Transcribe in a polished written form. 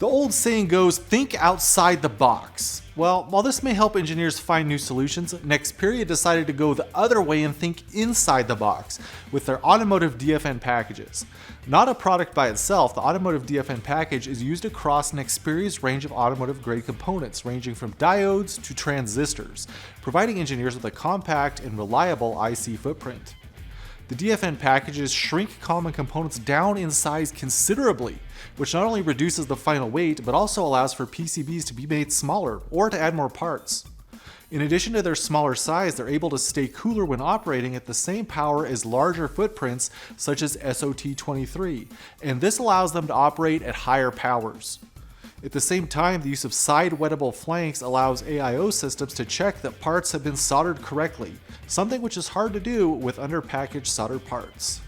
The old saying goes, think outside the box. Well, while this may help engineers find new solutions, Nexperia decided to go the other way and think inside the box with their Automotive DFN packages. Not a product by itself, the Automotive DFN package is used across Nexperia's range of automotive-grade components, ranging from diodes to transistors, providing engineers with a compact and reliable IC footprint. The DFN packages shrink common components down in size considerably, which not only reduces the final weight, but also allows for PCBs to be made smaller or to add more parts. In addition to their smaller size, they're able to stay cooler when operating at the same power as larger footprints such as SOT23, and this allows them to operate at higher powers. At the same time, the use of side wettable flanks allows AIO systems to check that parts have been soldered correctly, something which is hard to do with under-packaged soldered parts.